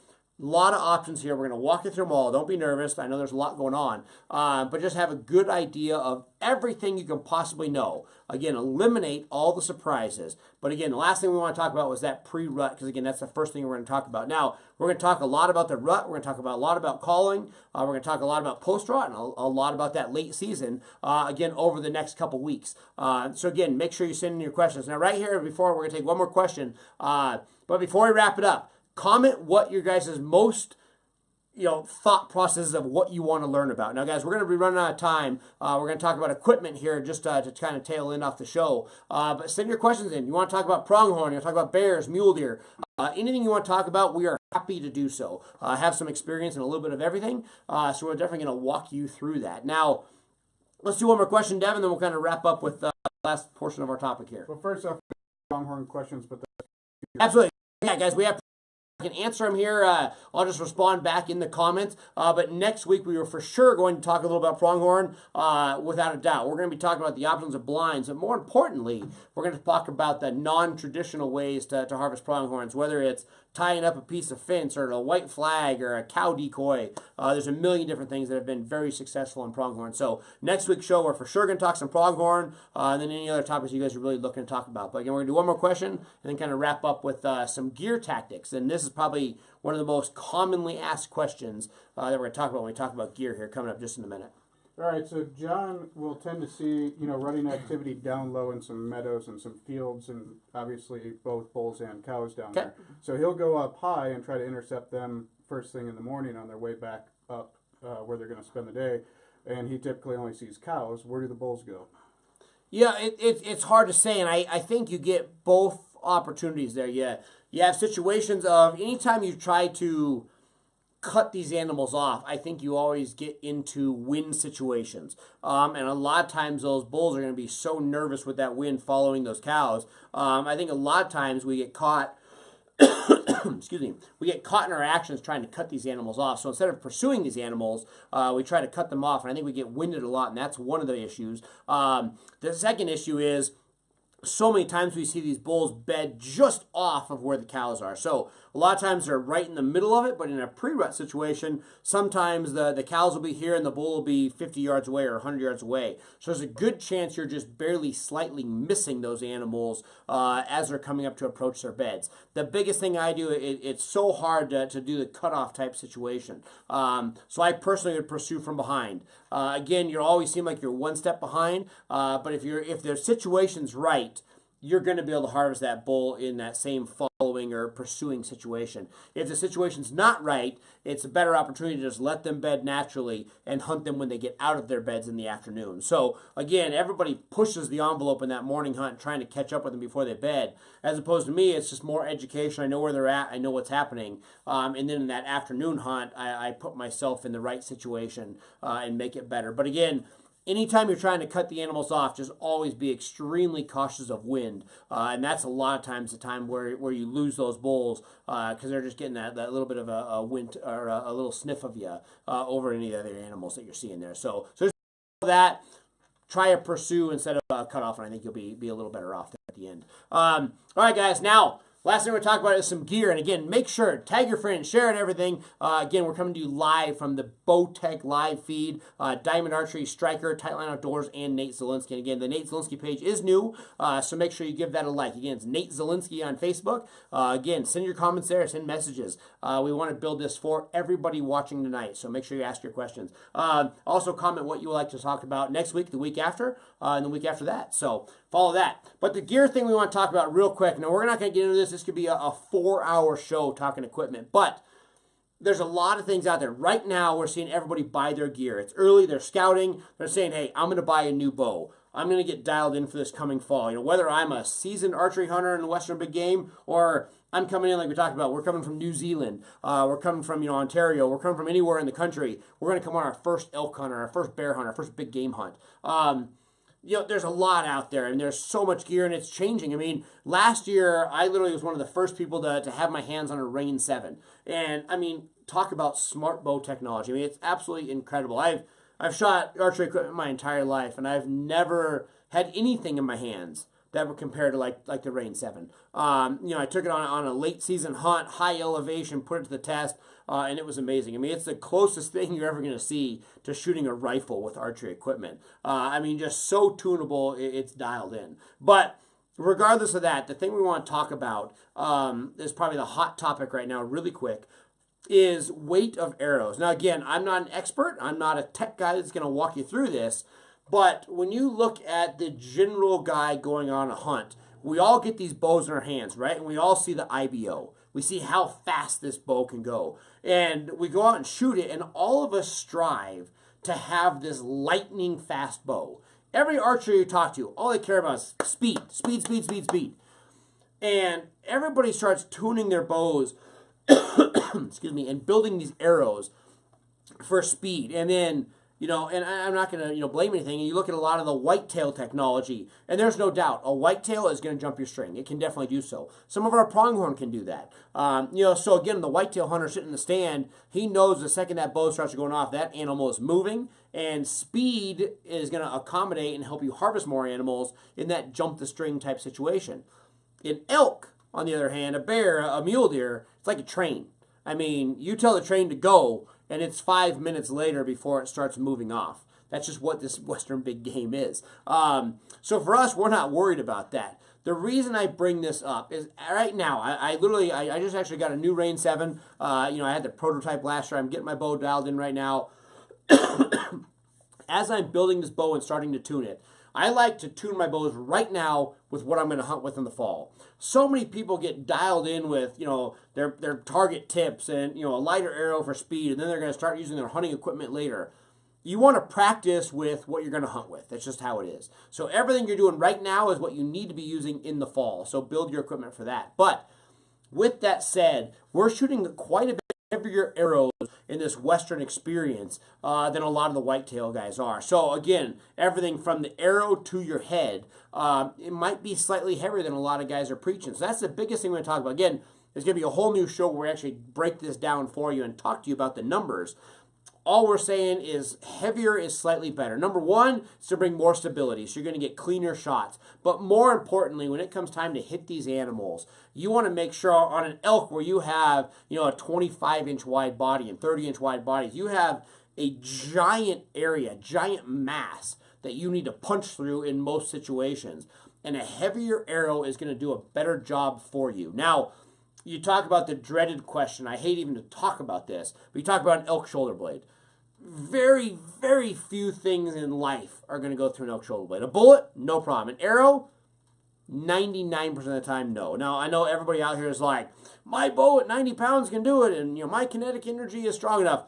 a lot of options here. We're going to walk you through them all. Don't be nervous. I know there's a lot going on. But just have a good idea of everything you can possibly know. Again, eliminate all the surprises. But again, the last thing we want to talk about was that pre-rut, because again, that's the first thing we're going to talk about. Now, we're going to talk a lot about the rut. We're going to talk a lot about calling. We're going to talk a lot about post-rut and a lot about that late season, again, over the next couple weeks. So again, make sure you send in your questions. Now, right here, we're going to take one more question. But before we wrap it up, comment what your guys' most thought processes of what you want to learn about. Now, guys, we're going to be running out of time. We're going to talk about equipment here just to kind of tail end off the show. But send your questions in. You want to talk about pronghorn, you want to talk about bears, mule deer, anything you want to talk about, we are happy to do so. I have some experience in a little bit of everything, so we're definitely going to walk you through that. Now, let's do one more question, Devin, then we'll kind of wrap up with the last portion of our topic here. Well, first off, pronghorn questions, but absolutely. Yeah, guys, we have I can answer them here. I'll just respond back in the comments. But next week, we are for sure going to talk a little about pronghorn, without a doubt. We're going to be talking about the options of blinds, and more importantly, we're going to talk about the non-traditional ways to harvest pronghorns, whether it's tying up a piece of fence or a white flag or a cow decoy. There's a million different things that have been very successful in pronghorn. So next week's show, we're for sure going to talk some pronghorn, and then any other topics you guys are really looking to talk about. But again, we're going to do one more question and then kind of wrap up with some gear tactics. And this is probably one of the most commonly asked questions that we're going to talk about when we talk about gear here coming up just in a minute. All right, so John will tend to see, running activity down low in some meadows and some fields, and obviously both bulls and cows down there. So he'll go up high and try to intercept them first thing in the morning on their way back up where they're going to spend the day, and he typically only sees cows. Where do the bulls go? Yeah, it's hard to say, and I think you get both opportunities there. Yeah, you have situations of anytime you try to cut these animals off, I think you always get into wind situations. And a lot of times those bulls are going to be so nervous with that wind following those cows. I think a lot of times we get caught, excuse me, we get caught in our actions trying to cut these animals off. So instead of pursuing these animals, we try to cut them off. And I think we get winded a lot, and that's one of the issues. The second issue is so many times we see these bulls bed just off of where the cows are. So a lot of times they're right in the middle of it, but in a pre-rut situation, sometimes the cows will be here and the bull will be 50 yards away or 100 yards away. So there's a good chance you're just barely slightly missing those animals as they're coming up to approach their beds. The biggest thing I do, it's so hard to do the cutoff type situation. So I personally would pursue from behind. Again, you always seem like you're one step behind, but if their situation's right, you're going to be able to harvest that bull in that same following or pursuing situation. If the situation's not right, it's a better opportunity to just let them bed naturally and hunt them when they get out of their beds in the afternoon. So again, everybody pushes the envelope in that morning hunt, trying to catch up with them before they bed. As opposed to me, it's just more education. I know where they're at. I know what's happening. And then in that afternoon hunt, I put myself in the right situation and make it better. But again, anytime you're trying to cut the animals off, just always be extremely cautious of wind. And that's a lot of times the time where you lose those bulls because they're just getting that little bit of a wind or a little sniff of you over any of the other animals that you're seeing there. So just that. Try a pursue instead of a cut off, and I think you'll be a little better off at the end. All right, guys. Now, last thing we're going to talk about is some gear. And again, make sure, tag your friends, share it, everything. Again, we're coming to you live from the Bowtech live feed. Diamond Archery, Striker, Tightline Outdoors, and Nate Zielinski. And again, the Nate Zielinski page is new, so make sure you give that a like. Again, it's Nate Zielinski on Facebook. Again, send your comments there, send messages. We want to build this for everybody watching tonight, so make sure you ask your questions. Also, comment what you would like to talk about next week, the week after, and the week after that. So follow that. But the gear thing we want to talk about real quick. Now, we're not going to get into this. This could be a 4-hour show talking equipment, but there's a lot of things out there. Right now, we're seeing everybody buy their gear. It's early. They're scouting. They're saying, hey, I'm going to buy a new bow. I'm going to get dialed in for this coming fall. Whether I'm a seasoned archery hunter in the Western Big Game or I'm coming in like we talked about. We're coming from New Zealand. We're coming from Ontario. We're coming from anywhere in the country. We're going to come on our first elk hunt, or our first bear hunt, our first big game hunt. There's a lot out there, and there's so much gear, and it's changing. I mean, last year, I literally was one of the first people to have my hands on a Rain 7. And, I mean, talk about smart bow technology. I mean, it's absolutely incredible. I've shot archery equipment my entire life, and I've never had anything in my hands that were compared to like the Rain 7. I took it on a late season hunt, high elevation, put it to the test, and it was amazing. I mean, it's the closest thing you're ever going to see to shooting a rifle with archery equipment. Just so tunable, it's dialed in. But regardless of that, the thing we want to talk about is probably the hot topic right now, really quick, is weight of arrows. Now, again, I'm not an expert. I'm not a tech guy that's going to walk you through this. But when you look at the general guy going on a hunt, we all get these bows in our hands, right? And we all see the IBO. We see how fast this bow can go. And we go out and shoot it, and all of us strive to have this lightning fast bow. Every archer you talk to, all they care about is speed, speed, speed, speed, speed. And everybody starts tuning their bows, excuse me, and building these arrows for speed. And then, and I'm not going to, blame anything. And you look at a lot of the whitetail technology, and there's no doubt a whitetail is going to jump your string. It can definitely do so. Some of our pronghorn can do that. So again, the whitetail hunter sitting in the stand, he knows the second that bow starts going off, that animal is moving, and speed is going to accommodate and help you harvest more animals in that jump the string type situation. In elk, on the other hand, a bear, a mule deer, it's like a train. I mean, you tell the train to go, and it's 5 minutes later before it starts moving off. That's just what this Western big game is. So for us, we're not worried about that. The reason I bring this up is right now, I just actually got a new Rain 7. I had the prototype last year. I'm getting my bow dialed in right now. As I'm building this bow and starting to tune it, I like to tune my bows right now with what I'm going to hunt with in the fall. So many people get dialed in with, their target tips and, a lighter arrow for speed, and then they're going to start using their hunting equipment later. You want to practice with what you're going to hunt with. That's just how it is. So everything you're doing right now is what you need to be using in the fall. So build your equipment for that. But with that said, we're shooting quite a bit heavier arrows in this Western experience than a lot of the whitetail guys are. So again, everything from the arrow to your head, it might be slightly heavier than a lot of guys are preaching. So that's the biggest thing we're going to talk about. Again, there's going to be a whole new show where we actually break this down for you and talk to you about the numbers. All we're saying is heavier is slightly better. Number one is to bring more stability, so you're going to get cleaner shots. But more importantly, when it comes time to hit these animals, you want to make sure on an elk where you have, a 25-inch wide body and 30-inch wide bodies, you have a giant area, giant mass that you need to punch through in most situations. And a heavier arrow is going to do a better job for you. Now, you talk about the dreaded question. I hate even to talk about this, but you talk about an elk shoulder blade. Very, very few things in life are going to go through an elk shoulder blade. A bullet, no problem. An arrow, 99% of the time, no. Now, I know everybody out here is like, my bow at 90 pounds can do it, and my kinetic energy is strong enough.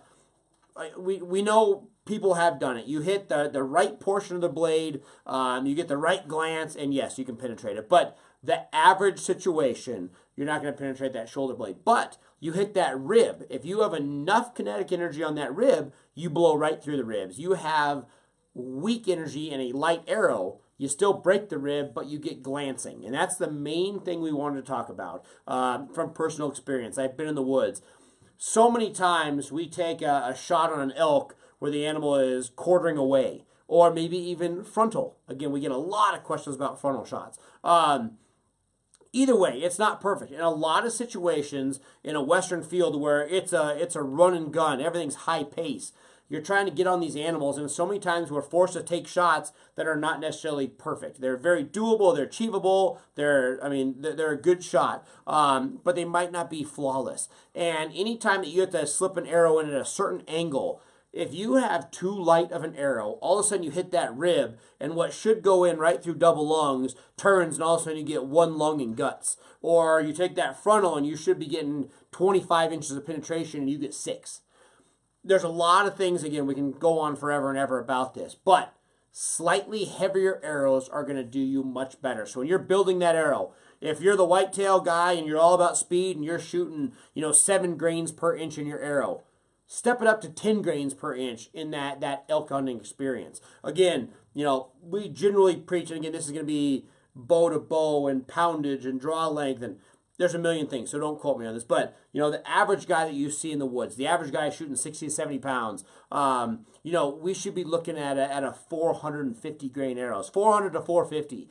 We know people have done it. You hit the right portion of the blade, you get the right glance, and yes, you can penetrate it. But the average situation, you're not going to penetrate that shoulder blade. But you hit that rib. If you have enough kinetic energy on that rib, you blow right through the ribs. You have weak energy in a light arrow, you still break the rib, but you get glancing. And that's the main thing we wanted to talk about from personal experience. I've been in the woods. So many times we take a shot on an elk where the animal is quartering away, or maybe even frontal. Again, we get a lot of questions about frontal shots. Either way, it's not perfect. In a lot of situations in a Western field where it's a run and gun, everything's high pace, you're trying to get on these animals, and so many times we're forced to take shots that are not necessarily perfect. They're very doable, they're achievable, they're a good shot, but they might not be flawless. And anytime that you have to slip an arrow in at a certain angle, if you have too light of an arrow, all of a sudden you hit that rib, and what should go in right through double lungs turns, and all of a sudden you get one lung and guts. Or you take that frontal, and you should be getting 25 inches of penetration, and you get 6. There's a lot of things, again, we can go on forever and ever about this, but slightly heavier arrows are going to do you much better. So when you're building that arrow, if you're the whitetail guy and you're all about speed and you're shooting, 7 grains per inch in your arrow, step it up to 10 grains per inch in that elk hunting experience. Again, we generally preach, and again, this is going to be bow to bow and poundage and draw length, and there's a million things, so don't quote me on this. But, the average guy that you see in the woods, the average guy shooting 60 to 70 pounds, we should be looking at a 450 grain arrows, 400 to 450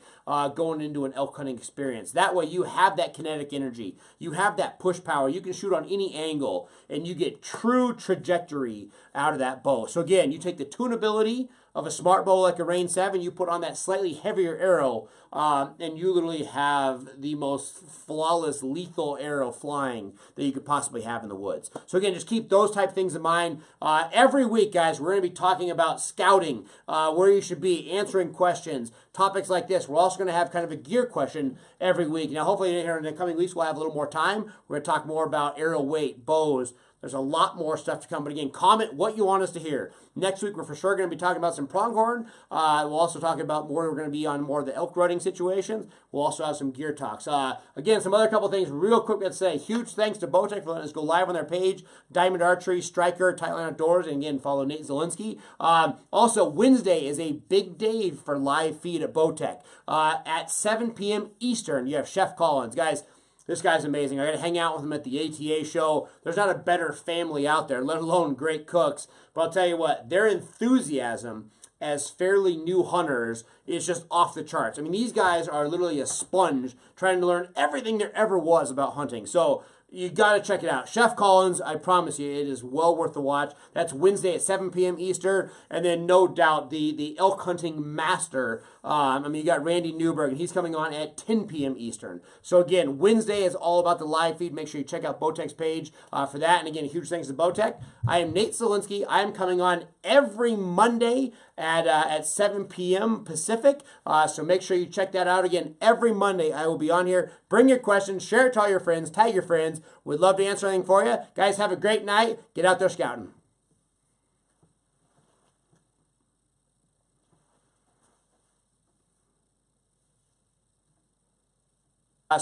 going into an elk hunting experience. That way you have that kinetic energy. You have that push power. You can shoot on any angle, and you get true trajectory out of that bow. So again, you take the tunability of a smart bow like a Rain 7, you put on that slightly heavier arrow, and you literally have the most flawless, lethal arrow flying that you could possibly have in the woods. So again, just keep those type of things in mind. Every week, guys, we're going to be talking about scouting, where you should be, answering questions, topics like this. We're also going to have kind of a gear question every week. Now, hopefully here in the coming weeks, we'll have a little more time. We're going to talk more about arrow weight, bows. There's a lot more stuff to come. But again, comment what you want us to hear. Next week, we're for sure going to be talking about some pronghorn. We'll also talk about more. We're going to be on more of the elk rutting situations. We'll also have some gear talks. Again, some other couple things real quick to say. Huge thanks to Bowtech for letting us go live on their page. Diamond Archery, Striker, Tightline Outdoors. And again, follow Nate Zielinski. Also, Wednesday is a big day for live feed at Bowtech. At 7 p.m. Eastern, you have Chef Collins. Guys, this guy's amazing. I got to hang out with him at the ATA show. There's not a better family out there, let alone great cooks. But I'll tell you what, their enthusiasm as fairly new hunters is just off the charts. I mean, these guys are literally a sponge trying to learn everything there ever was about hunting. So you got to check it out. Chef Collins, I promise you, it is well worth the watch. That's Wednesday at 7 p.m. Eastern. And then no doubt the elk hunting master, you got Randy Newberg, and he's coming on at 10 p.m. Eastern. So again, Wednesday is all about the live feed. Make sure you check out Bowtech's page for that. And again, huge thanks to Bowtech. I am Nate Zielinski. I am coming on every Monday at 7 p.m. Pacific. So make sure you check that out. Again, every Monday I will be on here. Bring your questions, share it to all your friends, tag your friends. We'd love to answer anything for you. Guys, have a great night. Get out there scouting.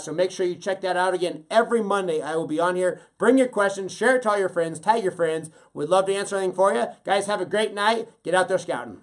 So make sure you check that out. Again, every Monday I will be on here. Bring your questions, share it to all your friends, tag your friends. We'd love to answer anything for you. Guys, have a great night. Get out there scouting.